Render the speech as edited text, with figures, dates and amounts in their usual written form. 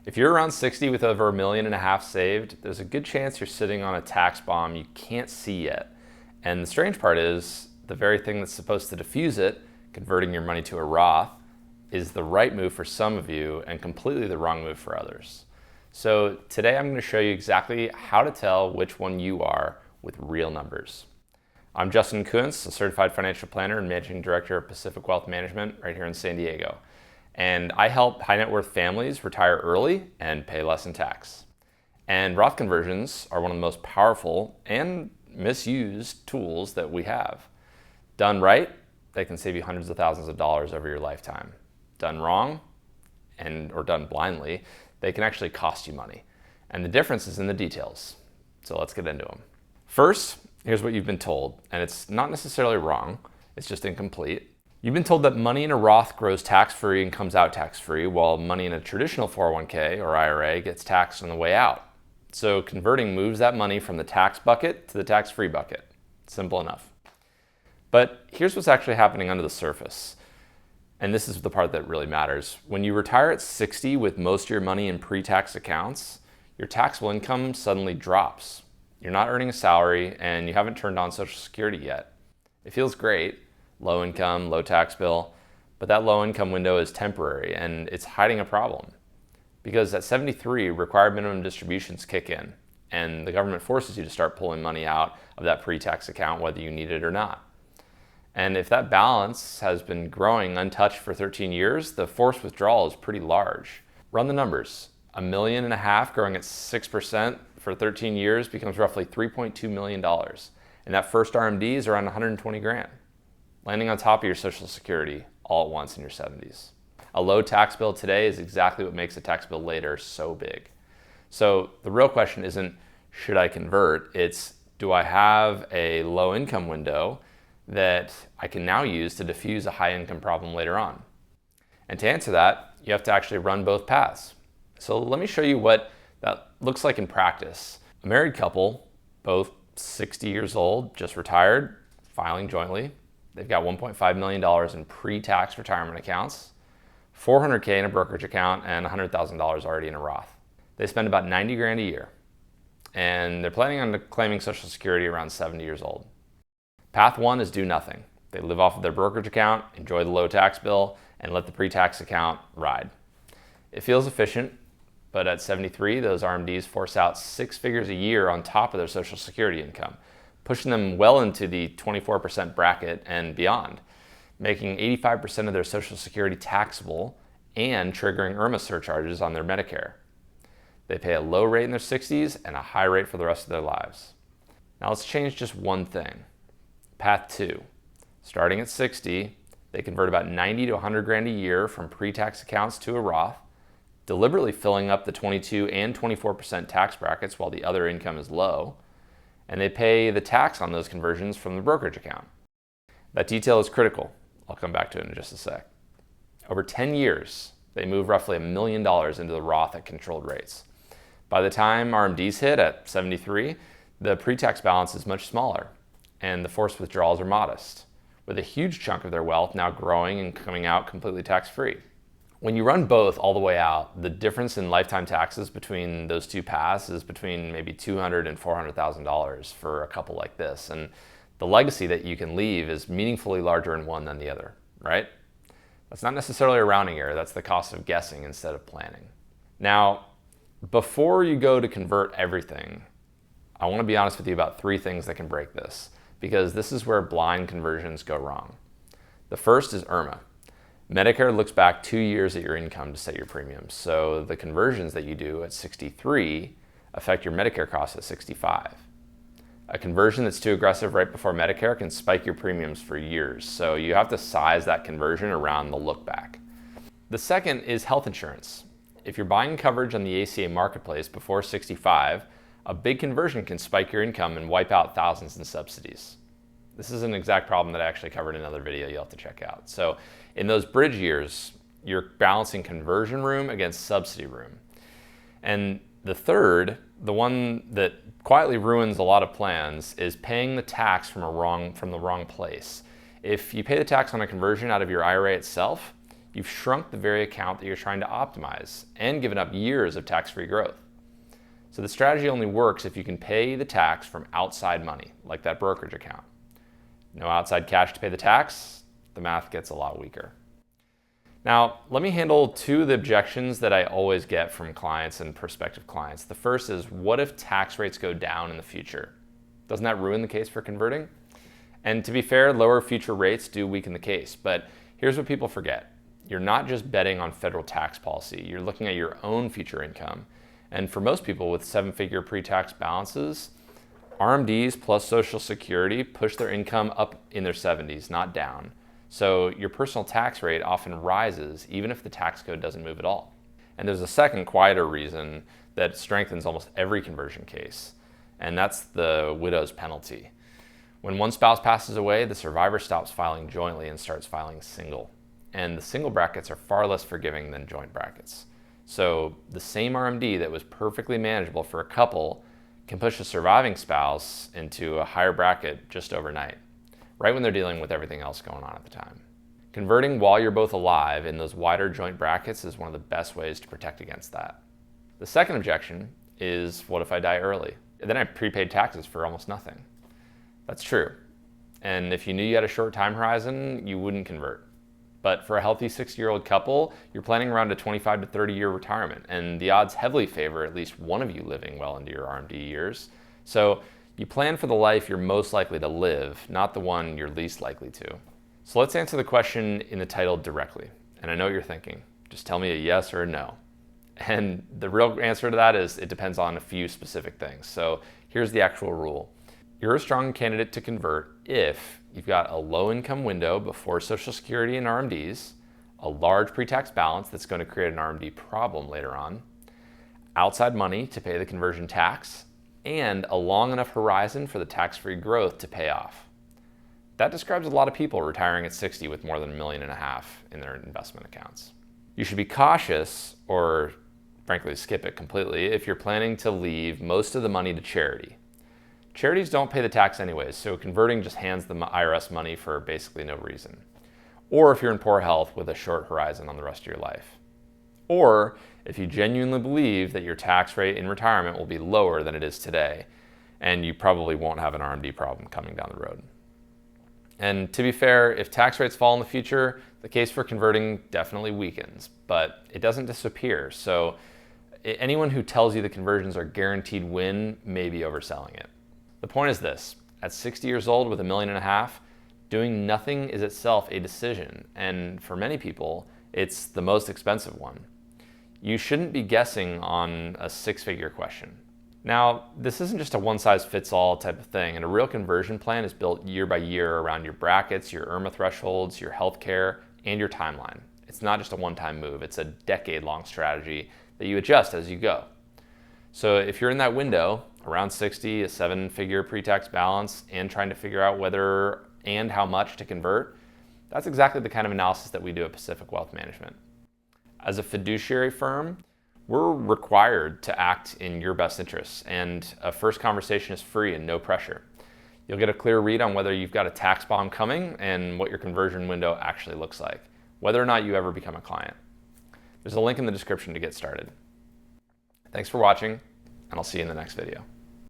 If you're around 60 with over $1.5 million saved, there's a good chance you're sitting on a tax bomb you can't see yet. And the strange part is, the very thing that's supposed to diffuse it, converting your money to a Roth, is the right move for some of you and completely the wrong move for others. So today I'm going to show you exactly how to tell which one you are with real numbers. I'm Justin Kuntz, a certified financial planner and managing director of Pacific Wealth Management right here in San Diego. And I help high net worth families retire early and pay less in tax. And Roth conversions are one of the most powerful and misused tools that we have. Done right, they can save you hundreds of thousands of dollars over your lifetime. Done wrong, or done blindly, they can actually cost you money. And the difference is in the details. So let's get into them. First, here's what you've been told, and it's not necessarily wrong, it's just incomplete. You've been told that money in a Roth grows tax-free and comes out tax-free, while money in a traditional 401k or IRA gets taxed on the way out. So converting moves that money from the tax bucket to the tax-free bucket. Simple enough. But here's what's actually happening under the surface. And this is the part that really matters. When you retire at 60 with most of your money in pre-tax accounts, your taxable income suddenly drops. You're not earning a salary and you haven't turned on Social Security yet. It feels great. Low income, low tax bill, but that low income window is temporary and it's hiding a problem. Because at 73, required minimum distributions kick in and the government forces you to start pulling money out of that pre-tax account whether you need it or not. And if that balance has been growing untouched for 13 years, the forced withdrawal is pretty large. Run the numbers. $1.5 million growing at 6% for 13 years becomes roughly $3.2 million. And that first RMD is around 120 grand. Landing on top of your Social Security all at once in your 70s. A low tax bill today is exactly what makes a tax bill later so big. So the real question isn't, should I convert? It's, do I have a low income window that I can now use to diffuse a high income problem later on? And to answer that, you have to actually run both paths. So let me show you what that looks like in practice. A married couple, both 60 years old, just retired, filing jointly. They've got $1.5 million in pre-tax retirement accounts, $400K in a brokerage account, and $100,000 already in a Roth. They spend about 90 grand a year, and they're planning on claiming Social Security around 70 years old. Path one is do nothing. They live off of their brokerage account, enjoy the low tax bill, and let the pre-tax account ride. It feels efficient, but at 73, those RMDs force out 6 figures a year on top of their Social Security income, pushing them well into the 24% bracket and beyond, making 85% of their Social Security taxable and triggering IRMAA surcharges on their Medicare. They pay a low rate in their 60s and a high rate for the rest of their lives. Now let's change just one thing. Path two. Starting at 60, they convert about 90 to 100 grand a year from pre-tax accounts to a Roth, deliberately filling up the 22 and 24% tax brackets while the other income is low, and they pay the tax on those conversions from the brokerage account. That detail is critical. I'll come back to it in just a sec. Over 10 years, they move roughly $1 million into the Roth at controlled rates. By the time RMDs hit at 73, the pre-tax balance is much smaller, and the forced withdrawals are modest, with a huge chunk of their wealth now growing and coming out completely tax-free. When you run both all the way out, the difference in lifetime taxes between those two paths is between maybe $200,000 and $400,000 for a couple like this. And the legacy that you can leave is meaningfully larger in one than the other, right? That's not necessarily a rounding error. That's the cost of guessing instead of planning. Now, before you go to convert everything, I want to be honest with you about 3 things that can break this, because this is where blind conversions go wrong. The first is IRMAA. Medicare looks back 2 years at your income to set your premiums, so the conversions that you do at 63 affect your Medicare costs at 65. A conversion that's too aggressive right before Medicare can spike your premiums for years, so you have to size that conversion around the look back. The second is health insurance. If you're buying coverage on the ACA marketplace before 65, a big conversion can spike your income and wipe out thousands in subsidies. This is an exact problem that I actually covered in another video you'll have to check out. So in those bridge years, you're balancing conversion room against subsidy room. And the third, the one that quietly ruins a lot of plans, is paying the tax from the wrong place. If you pay the tax on a conversion out of your IRA itself, you've shrunk the very account that you're trying to optimize and given up years of tax-free growth. So the strategy only works if you can pay the tax from outside money, like that brokerage account. No outside cash to pay the tax, the math gets a lot weaker. Now, let me handle two of the objections that I always get from clients and prospective clients. The first is, what if tax rates go down in the future? Doesn't that ruin the case for converting? And to be fair, lower future rates do weaken the case, but here's what people forget. You're not just betting on federal tax policy, you're looking at your own future income. And for most people with seven-figure pre-tax balances, RMDs plus Social Security push their income up in their 70s, not down. So your personal tax rate often rises even if the tax code doesn't move at all. And there's a second, quieter reason that strengthens almost every conversion case, and that's the widow's penalty. When one spouse passes away, the survivor stops filing jointly and starts filing single. And the single brackets are far less forgiving than joint brackets. So the same RMD that was perfectly manageable for a couple can push a surviving spouse into a higher bracket just overnight, right when they're dealing with everything else going on at the time. Converting while you're both alive in those wider joint brackets is one of the best ways to protect against that. The second objection is, what if I die early? Then I prepaid taxes for almost nothing. That's true. And if you knew you had a short time horizon, you wouldn't convert. But for a healthy 60-year-old couple, you're planning around a 25 to 30-year retirement, and the odds heavily favor at least one of you living well into your RMD years. So you plan for the life you're most likely to live, not the one you're least likely to. So let's answer the question in the title directly. And I know what you're thinking. Just tell me a yes or a no. And the real answer to that is it depends on a few specific things. So here's the actual rule. You're a strong candidate to convert if you've got a low income window before Social Security and RMDs, a large pre-tax balance that's going to create an RMD problem later on, outside money to pay the conversion tax, and a long enough horizon for the tax-free growth to pay off. That describes a lot of people retiring at 60 with more than $1.5 million in their investment accounts. You should be cautious, or frankly skip it completely, if you're planning to leave most of the money to charity. Charities don't pay the tax anyways, so converting just hands the IRS money for basically no reason. Or if you're in poor health with a short horizon on the rest of your life. Or if you genuinely believe that your tax rate in retirement will be lower than it is today, and you probably won't have an RMD problem coming down the road. And to be fair, if tax rates fall in the future, the case for converting definitely weakens, but it doesn't disappear. So anyone who tells you the conversions are guaranteed win may be overselling it. The point is this: at 60 years old with $1.5 million, doing nothing is itself a decision, and for many people, it's the most expensive one. You shouldn't be guessing on a six-figure question. Now, this isn't just a one-size-fits-all type of thing, and a real conversion plan is built year by year around your brackets, your IRMA thresholds, your healthcare, and your timeline. It's not just a one-time move, it's a decade-long strategy that you adjust as you go. So if you're in that window, around 60, a seven-figure pre-tax balance, and trying to figure out whether and how much to convert, that's exactly the kind of analysis that we do at Pacific Wealth Management. As a fiduciary firm, we're required to act in your best interests, and a first conversation is free and no pressure. You'll get a clear read on whether you've got a tax bomb coming and what your conversion window actually looks like, whether or not you ever become a client. There's a link in the description to get started. Thanks for watching, and I'll see you in the next video.